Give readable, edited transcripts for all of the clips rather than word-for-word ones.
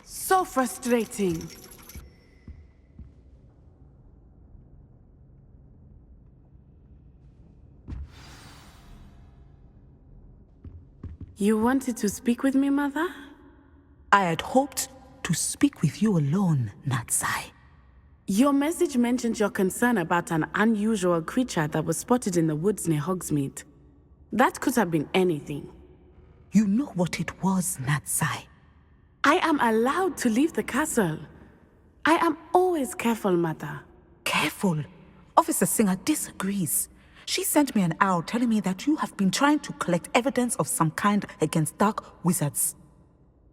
So frustrating. You wanted to speak with me, Mother? I had hoped to speak with you alone, Natsai. Your message mentioned your concern about an unusual creature that was spotted in the woods near Hogsmeade. That could have been anything. You know what it was, Natsai. I am allowed to leave the castle. I am always careful, Mother. Careful. Officer Singer disagrees. She sent me an owl telling me that you have been trying to collect evidence of some kind against dark wizards.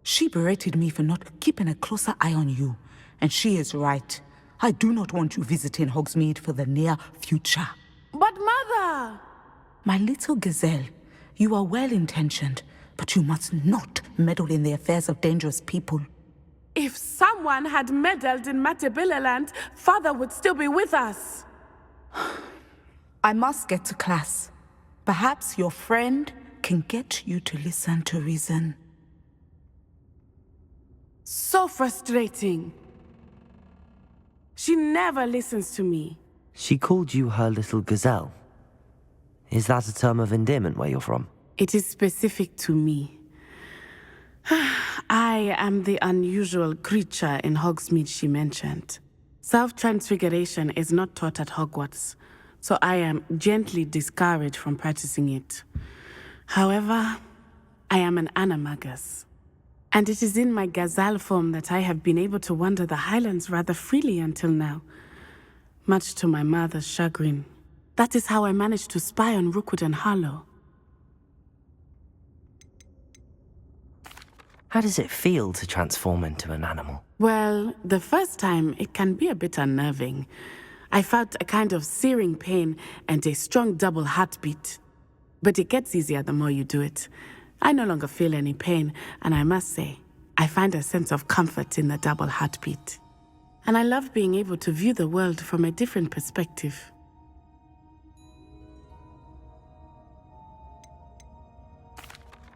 She berated me for not keeping a closer eye on you, and she is right. I do not want you visiting Hogsmeade for the near future. But Mother! My little gazelle, you are well-intentioned, but you must not meddle in the affairs of dangerous people. If someone had meddled in Matabeleland, Father would still be with us. I must get to class. Perhaps your friend can get you to listen to reason. So frustrating. She never listens to me. She called you her little gazelle. Is that a term of endearment where you're from? It is specific to me. I am the unusual creature in Hogsmeade she mentioned. Self-transfiguration is not taught at Hogwarts, so I am gently discouraged from practicing it. However, I am an animagus. And it is in my gazelle form that I have been able to wander the highlands rather freely until now, much to my mother's chagrin. That is how I managed to spy on Rookwood and Harlow. How does it feel to transform into an animal? Well, the first time, it can be a bit unnerving. I felt a kind of searing pain and a strong double heartbeat. But it gets easier the more you do it. I no longer feel any pain, and I must say, I find a sense of comfort in the double heartbeat. And I love being able to view the world from a different perspective.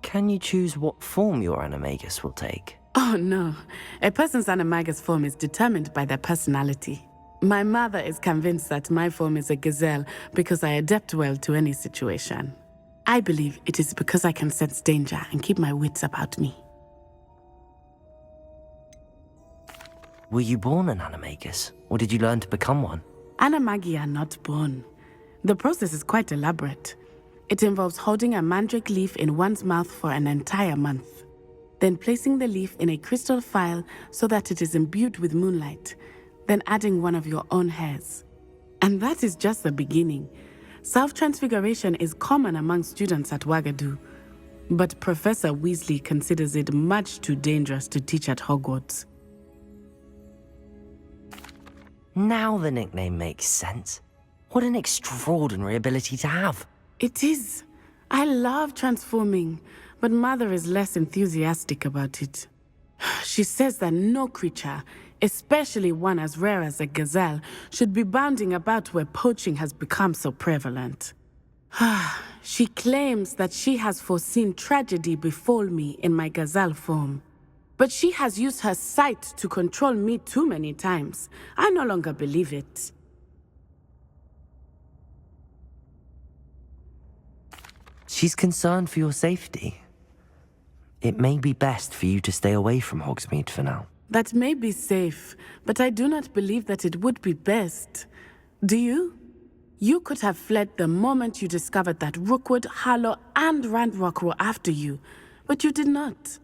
Can you choose what form your animagus will take? Oh no, a person's animagus form is determined by their personality. My mother is convinced that my form is a gazelle because I adapt well to any situation. I believe it is because I can sense danger and keep my wits about me. Were you born an animagus, or did you learn to become one? Animagi are not born. The process is quite elaborate. It involves holding a mandrake leaf in one's mouth for an entire month, then placing the leaf in a crystal phial so that it is imbued with moonlight, then adding one of your own hairs. And that is just the beginning. Self-transfiguration is common among students at Wagadu, but Professor Weasley considers it much too dangerous to teach at Hogwarts. Now the nickname makes sense. What an extraordinary ability to have. It is. I love transforming, but Mother is less enthusiastic about it. She says that no creature, especially one as rare as a gazelle, should be bounding about where poaching has become so prevalent. She claims that she has foreseen tragedy befall me in my gazelle form. But she has used her sight to control me too many times. I no longer believe it. She's concerned for your safety. It may be best for you to stay away from Hogsmeade for now. That may be safe, but I do not believe that it would be best. Do you? You could have fled the moment you discovered that Rookwood, Harlow, and Randrock were after you, but you did not.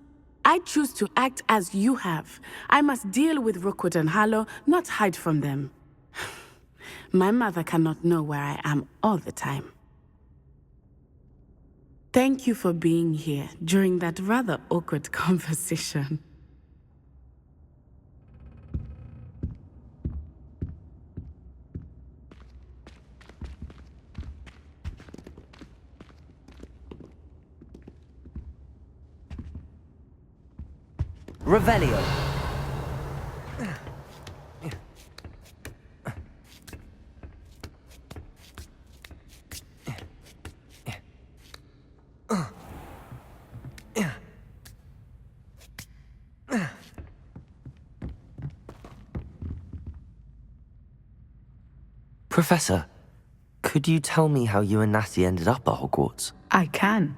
I choose to act as you have. I must deal with Rookwood and Harlow, not hide from them. My mother cannot know where I am all the time. Thank you for being here during that rather awkward conversation. Revelio. Professor, could you tell me how you and Natty ended up at Hogwarts? I can.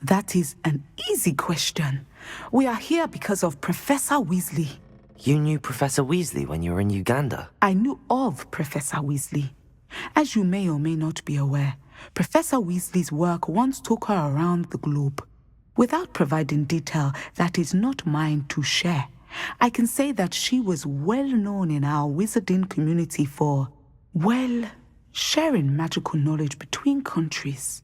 That is an easy question. We are here because of Professor Weasley. You knew Professor Weasley when you were in Uganda? I knew of Professor Weasley. As you may or may not be aware, Professor Weasley's work once took her around the globe. Without providing detail that is not mine to share, I can say that she was well known in our wizarding community for, well, sharing magical knowledge between countries.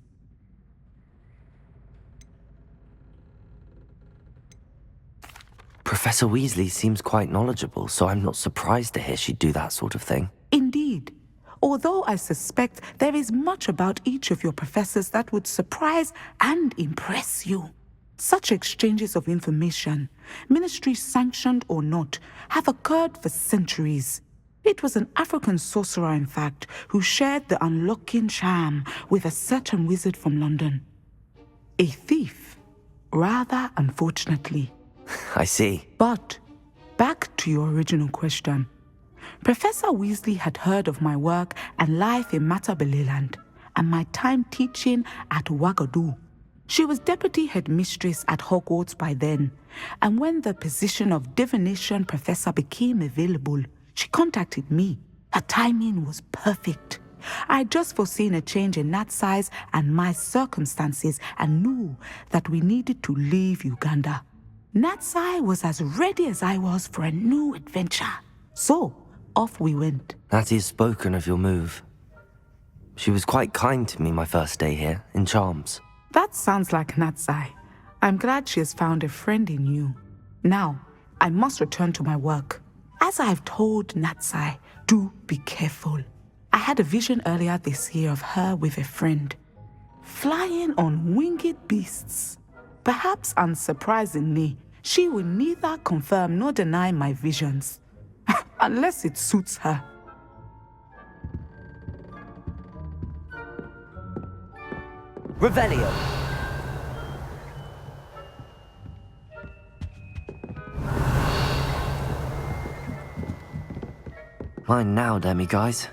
Professor Weasley seems quite knowledgeable, so I'm not surprised to hear she'd do that sort of thing. Indeed. Although I suspect there is much about each of your professors that would surprise and impress you. Such exchanges of information, ministry-sanctioned or not, have occurred for centuries. It was an African sorcerer, in fact, who shared the unlocking charm with a certain wizard from London. A thief, rather unfortunately. I see. But, back to your original question. Professor Weasley had heard of my work and life in Matabeleland and my time teaching at Wagadu. She was deputy headmistress at Hogwarts by then, and when the position of divination professor became available, she contacted me. Her timing was perfect. I had just foreseen a change in Nat's size and my circumstances and knew that we needed to leave Uganda. Natsai was as ready as I was for a new adventure. So, off we went. Natty has spoken of your move. She was quite kind to me my first day here, in Charms. That sounds like Natsai. I'm glad she has found a friend in you. Now, I must return to my work. As I've told Natsai, do be careful. I had a vision earlier this year of her with a friend, flying on winged beasts. Perhaps unsurprisingly, she will neither confirm nor deny my visions, unless it suits her. Revelio! Mine now, demi-guys.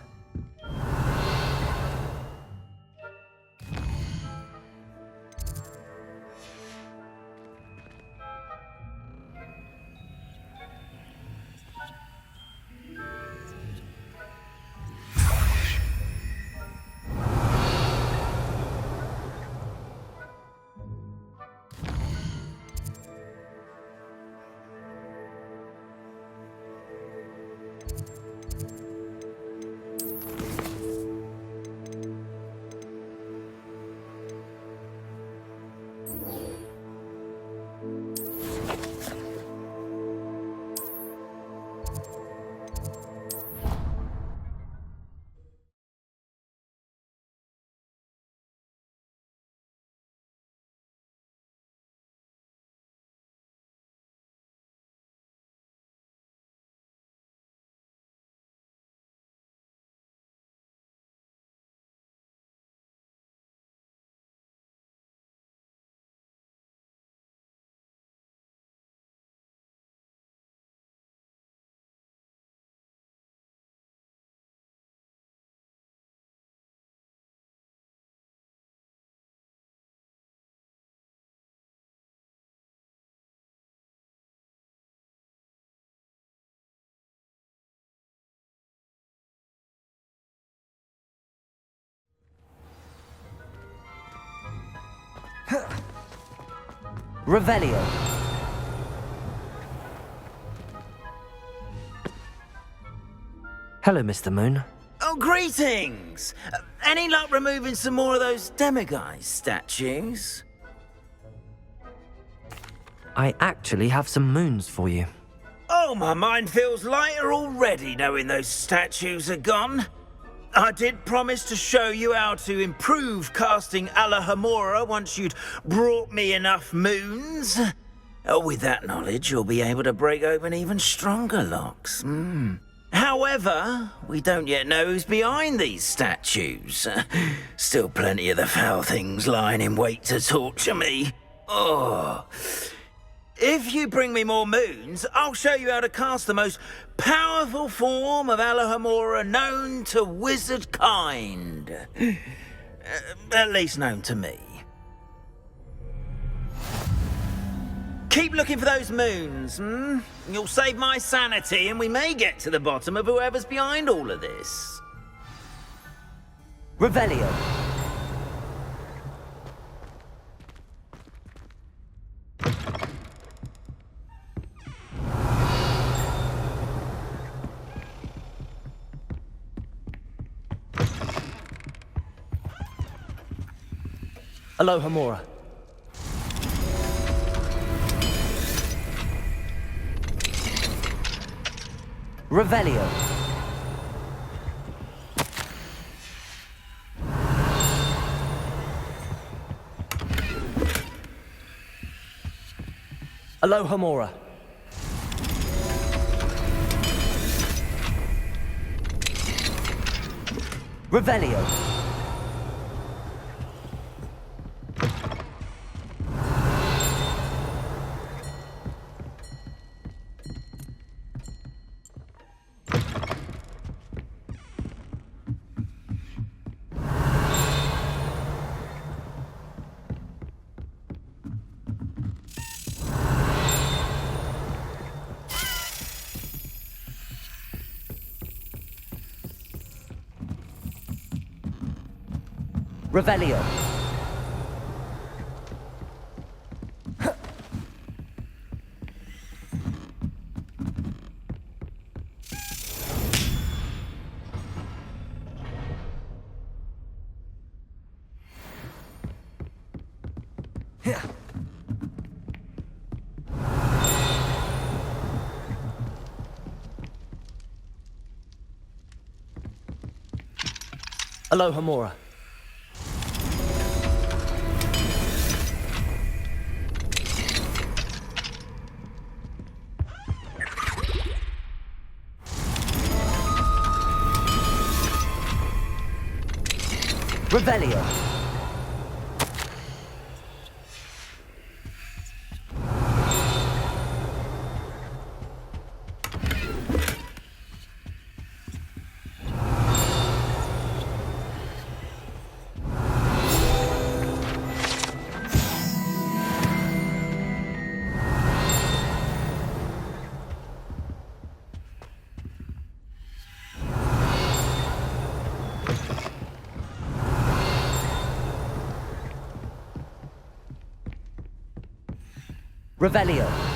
Revelio. Hello, Mr. Moon. Oh, greetings! Any luck removing some more of those demiguise statues? I actually have some moons for you. Oh, my mind feels lighter already knowing those statues are gone. I did promise to show you how to improve casting Alohomora once you'd brought me enough moons. Oh, with that knowledge, you'll be able to break open even stronger locks. However, we don't yet know who's behind these statues. Still plenty of the foul things lying in wait to torture me. Oh. If you bring me more moons, I'll show you how to cast the most powerful form of Alohomora known to wizard kind. At least known to me. Keep looking for those moons, You'll save my sanity and we may get to the bottom of whoever's behind all of this. Revelio. Alohomora. Revelio. Alohomora. Revelio. Revelio. Alohomora. Revelio. Revelio.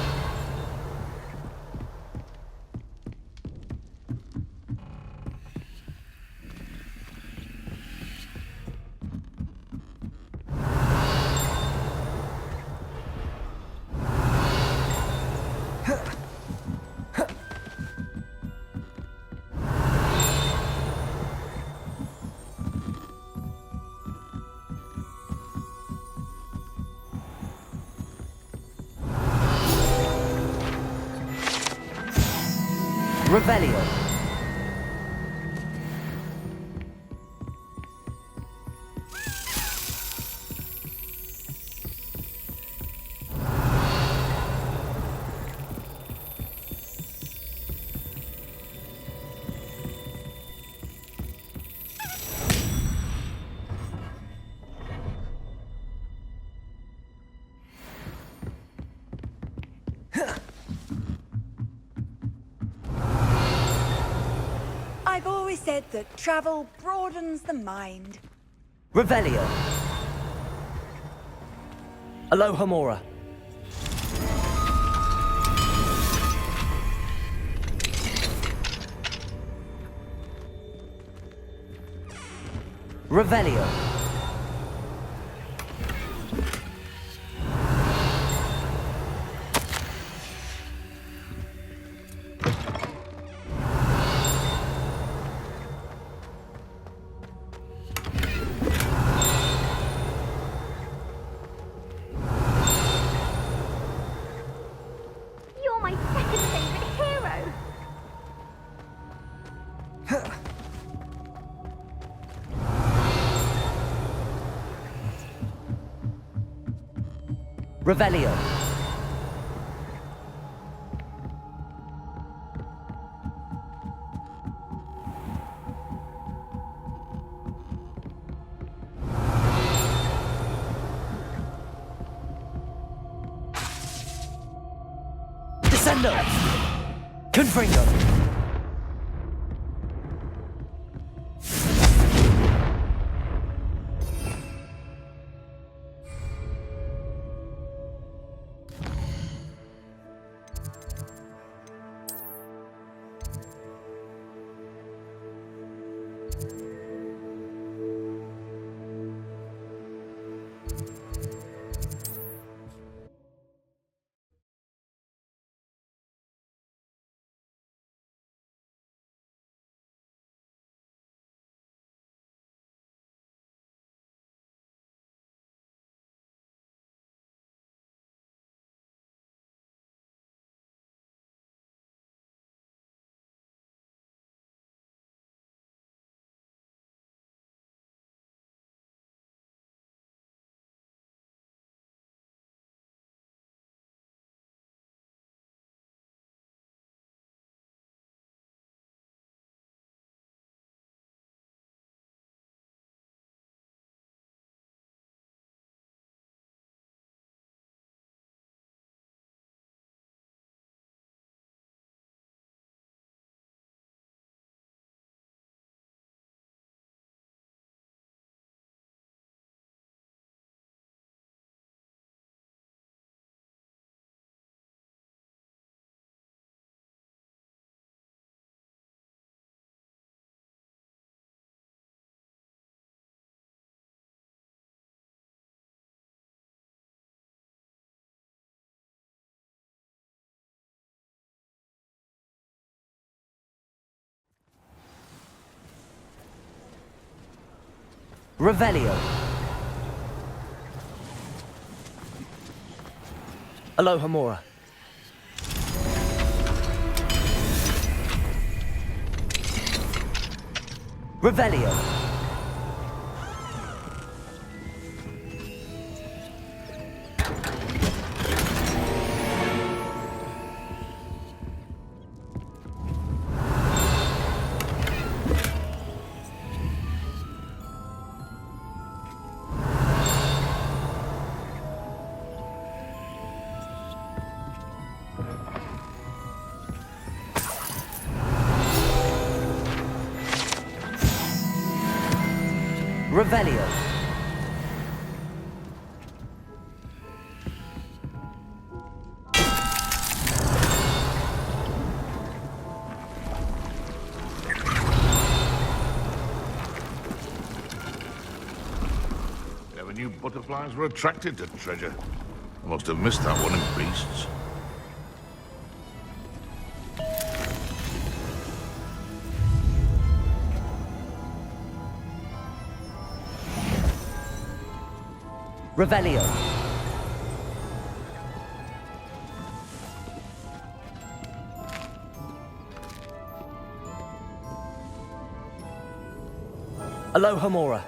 Revelio. I've always said that travel broadens the mind. Revelio. Alohomora. Revelio. You're my second favorite hero. Revelio. Descendo. Confringo. Revelio. Alohomora. Revelio. Revelio. Never knew butterflies were attracted to treasure. I must have missed that one in Beasts. Revelio. Alohomora.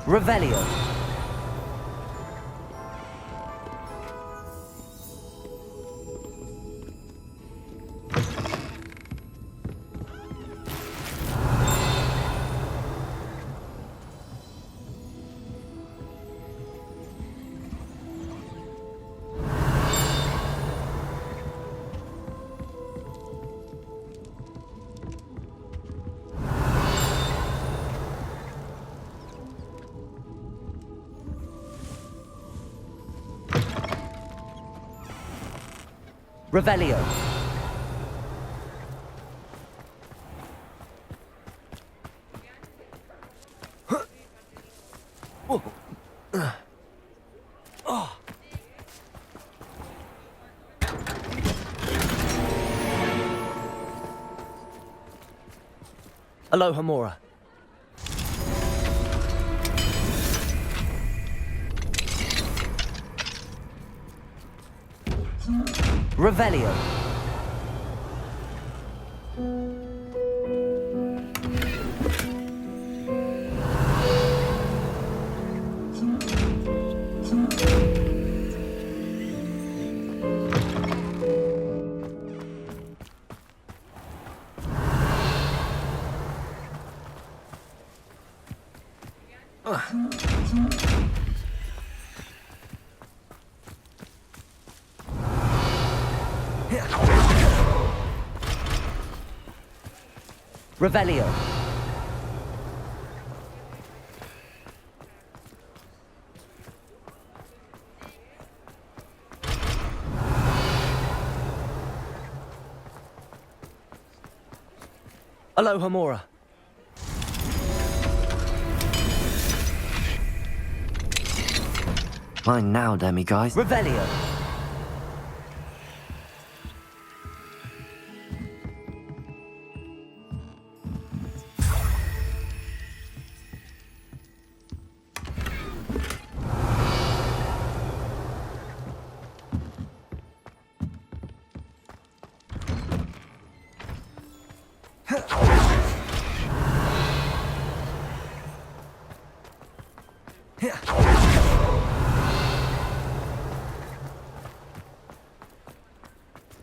Revelio. Revelio. Aloha Mora. Revelio. Revelio. Aloha Mora. Mine now, demiguise. Revelio.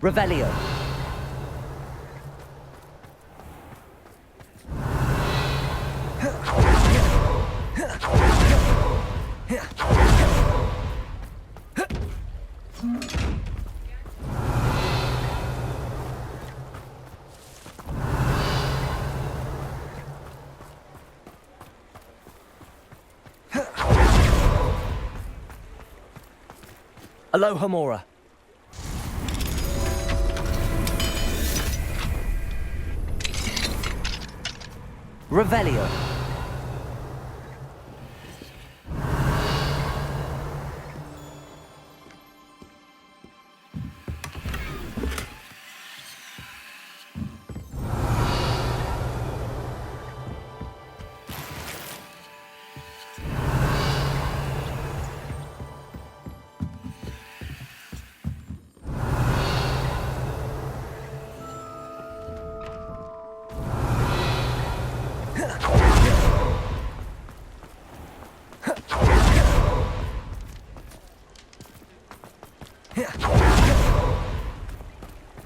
Revelio. Aloha Mora. Revelio.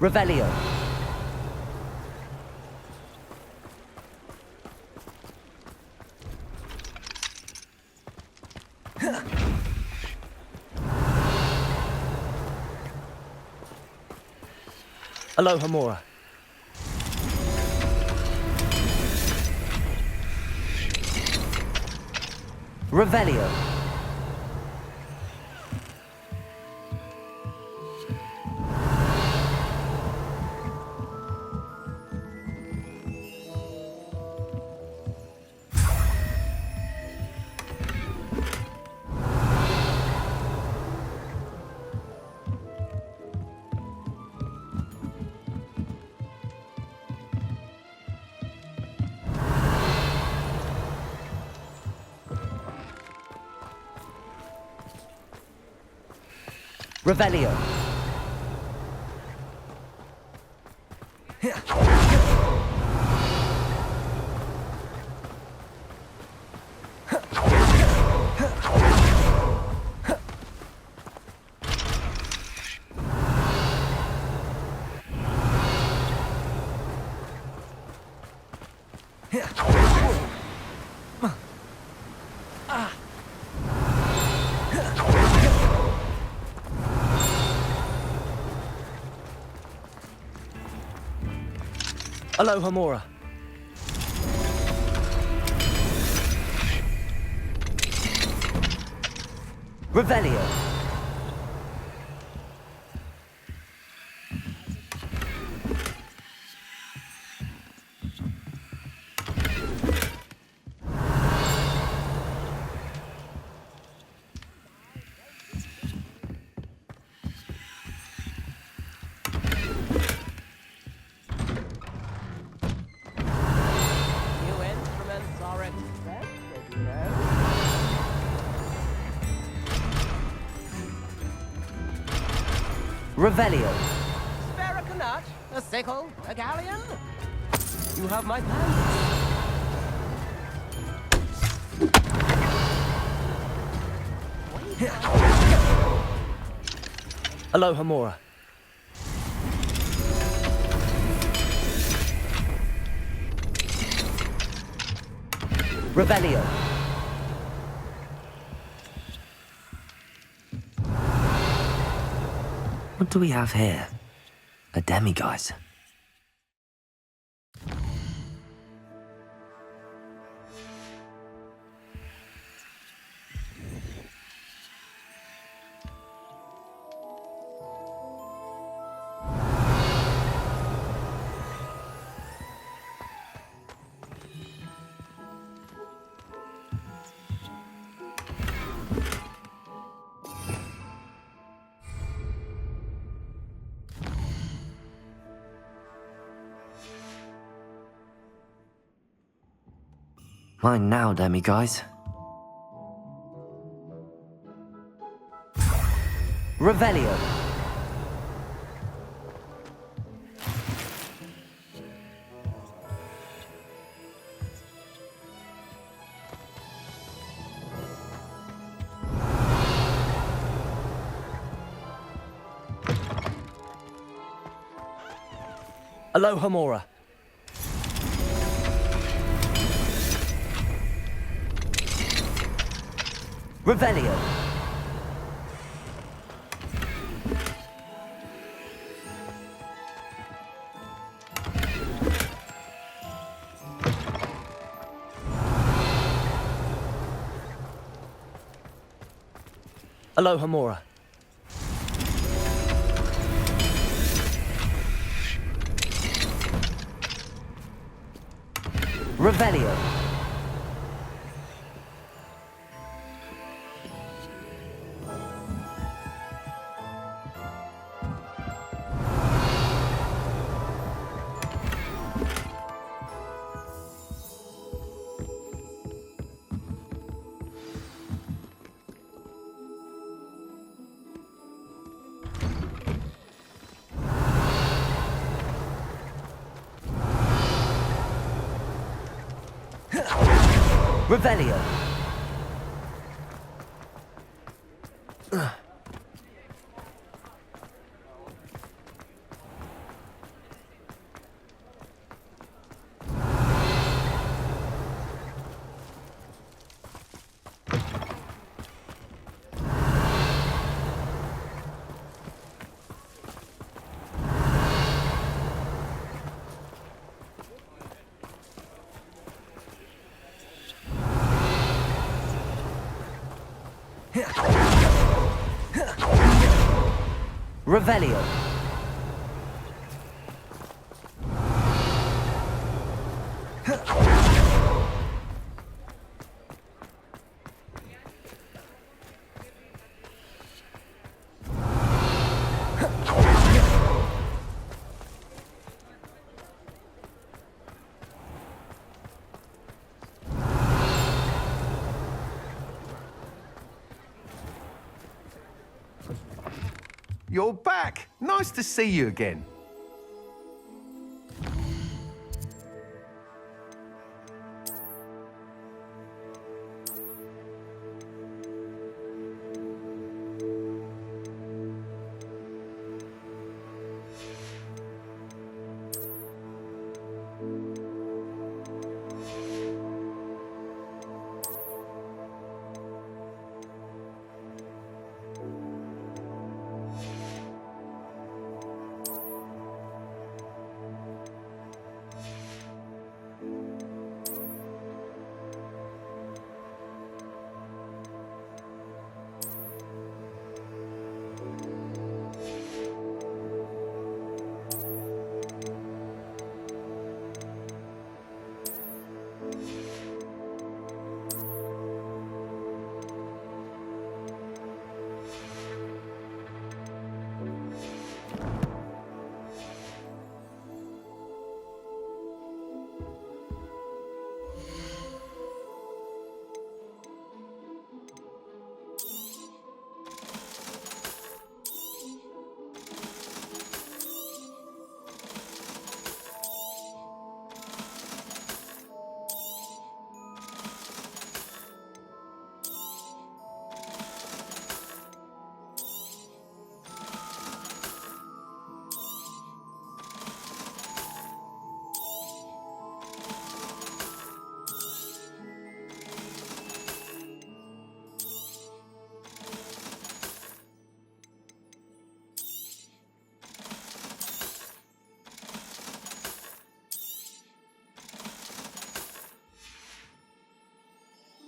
Revelio. Aloha Mora. Revelio. Revelio. Aloha Mora. Revelio. Revelio. Spare a canut, a sickle, a galleon. You have my plans. Alohomora. Revelio. What do we have here? A demiguise. Mine now, demiguise. Revelio. Alohomora. Revelio. Alohomora. Revelio. Revelio. Revelio. You're back. Nice to see you again.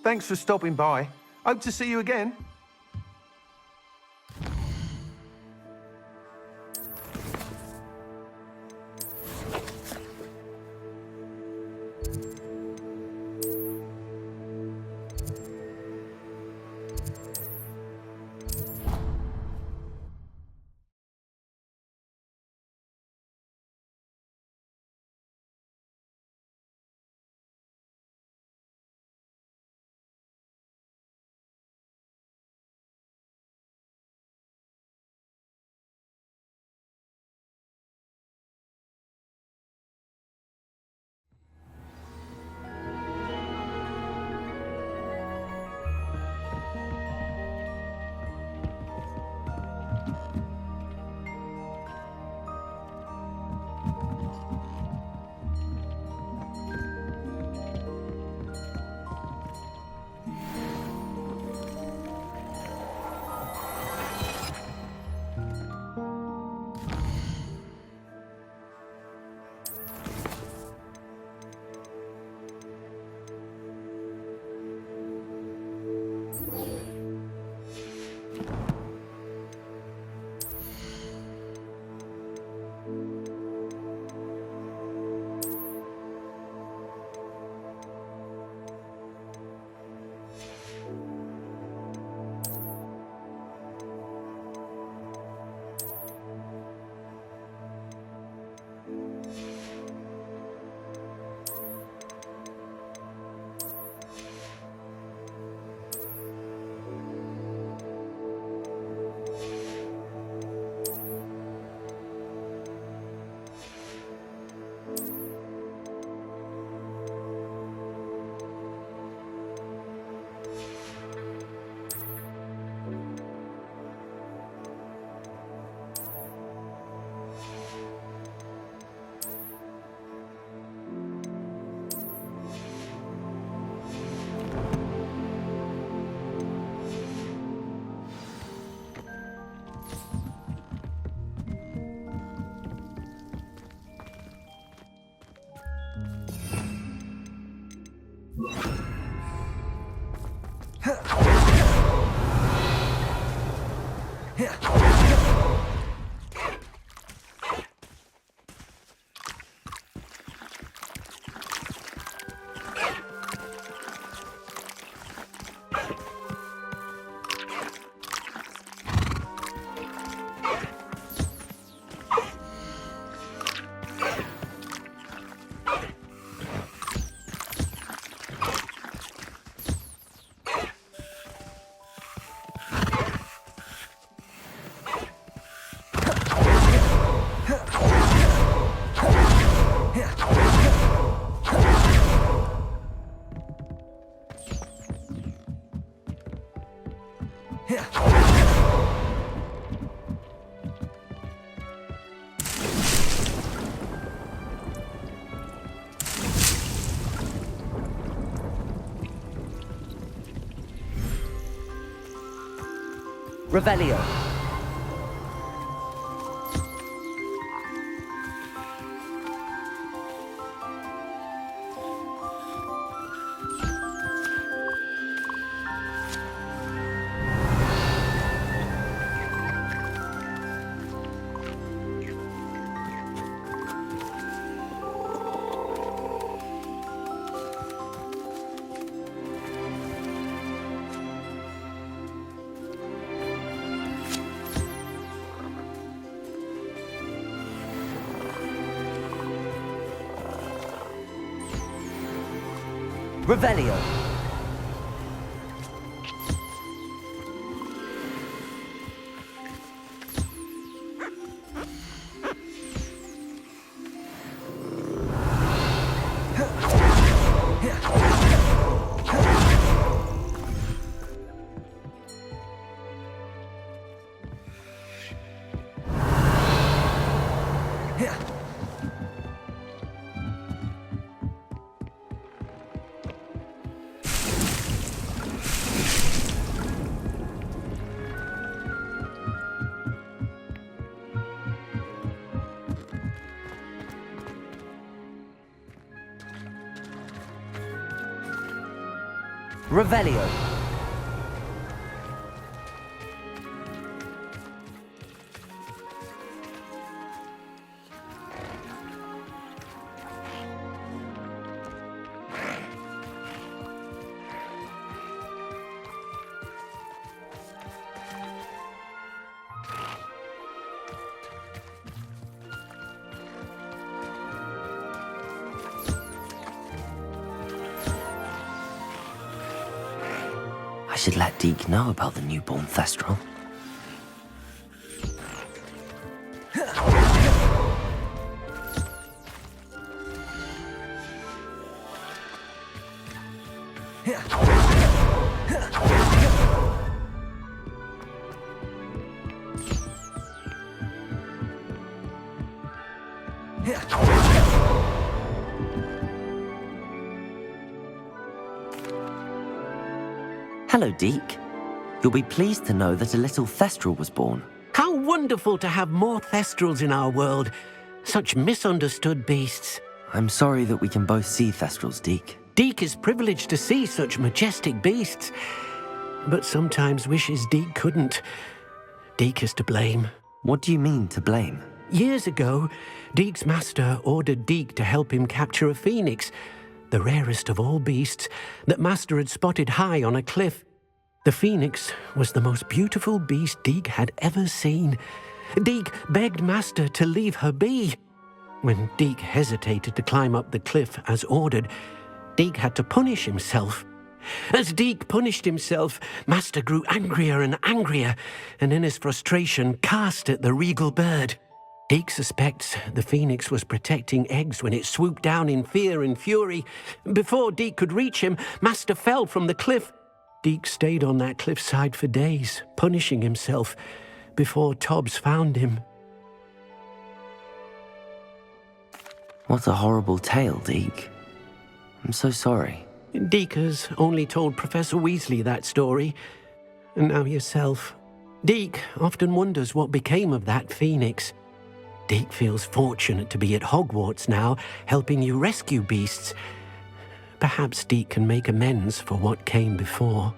Thanks for stopping by. Hope to see you again. Revelio. Revelio. Revelio. I should let Deke know about the newborn Thestral. Hello, Deke. You'll be pleased to know that a little Thestral was born. How wonderful to have more Thestrals in our world. Such misunderstood beasts. I'm sorry that we can both see Thestrals, Deke. Deke is privileged to see such majestic beasts, but sometimes wishes Deke couldn't. Deke is to blame. What do you mean, to blame? Years ago, Deke's master ordered Deke to help him capture a phoenix, the rarest of all beasts, that master had spotted high on a cliff. The phoenix was the most beautiful beast Deke had ever seen. Deke begged master to leave her be. When Deke hesitated to climb up the cliff as ordered, Deke had to punish himself. As Deke punished himself, master grew angrier and angrier, and in his frustration cast at the regal bird. Deke suspects the phoenix was protecting eggs when it swooped down in fear and fury. Before Deke could reach him, master fell from the cliff. Deke stayed on that cliffside for days, punishing himself, before Tobbs found him. What a horrible tale, Deke. I'm so sorry. Deke has only told Professor Weasley that story, and now yourself. Deke often wonders what became of that phoenix. Deke feels fortunate to be at Hogwarts now, helping you rescue beasts. Perhaps Deke can make amends for what came before.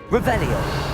Revelio.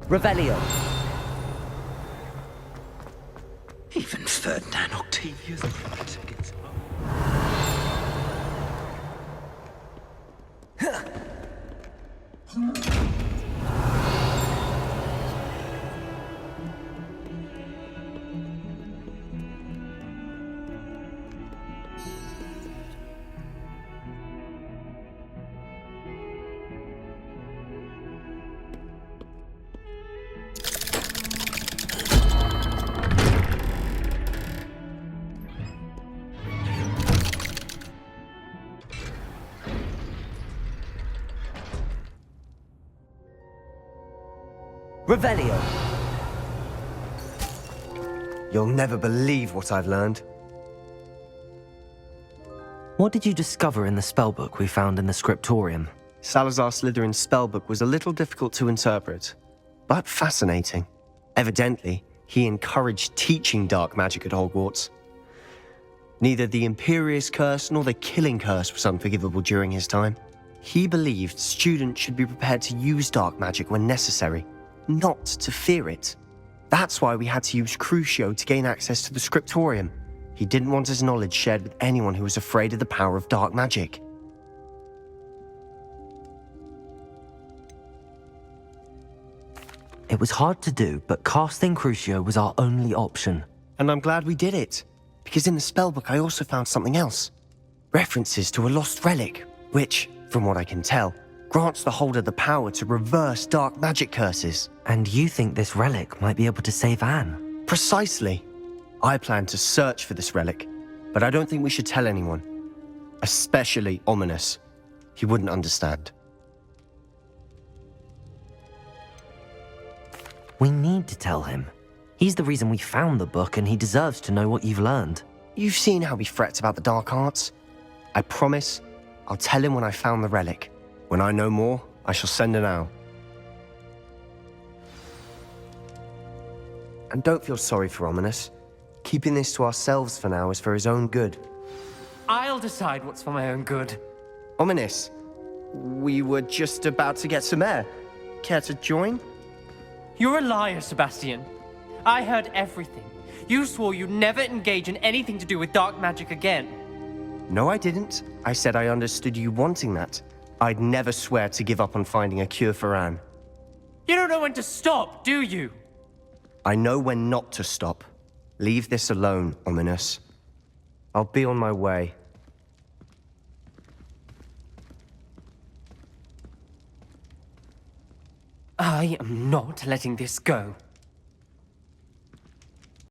Revelio. Even Ferdinand Octavius. Revelio. You'll never believe what I've learned. What did you discover in the spellbook we found in the scriptorium? Salazar Slytherin's spellbook was a little difficult to interpret, but fascinating. Evidently, he encouraged teaching dark magic at Hogwarts. Neither the Imperious Curse nor the Killing Curse was unforgivable during his time. He believed students should be prepared to use dark magic when necessary, not to fear it. That's why we had to use Crucio to gain access to the scriptorium. He didn't want his knowledge shared with anyone who was afraid of the power of dark magic. It was hard to do, but casting Crucio was our only option. And I'm glad we did it, because in the spellbook I also found something else. References to a lost relic, which, from what I can tell, grants the holder the power to reverse dark magic curses. And you think this relic might be able to save Anne? Precisely. I plan to search for this relic, but I don't think we should tell anyone. Especially Ominous. He wouldn't understand. We need to tell him. He's the reason we found the book, and he deserves to know what you've learned. You've seen how he frets about the dark arts. I promise I'll tell him when I found the relic. When I know more, I shall send an owl. And don't feel sorry for Ominous. Keeping this to ourselves for now is for his own good. I'll decide what's for my own good. Ominous, we were just about to get some air. Care to join? You're a liar, Sebastian. I heard everything. You swore you'd never engage in anything to do with dark magic again. No, I didn't. I said I understood you wanting that. I'd never swear to give up on finding a cure for Anne. You don't know when to stop, do you? I know when not to stop. Leave this alone, Ominous. I'll be on my way. I am not letting this go.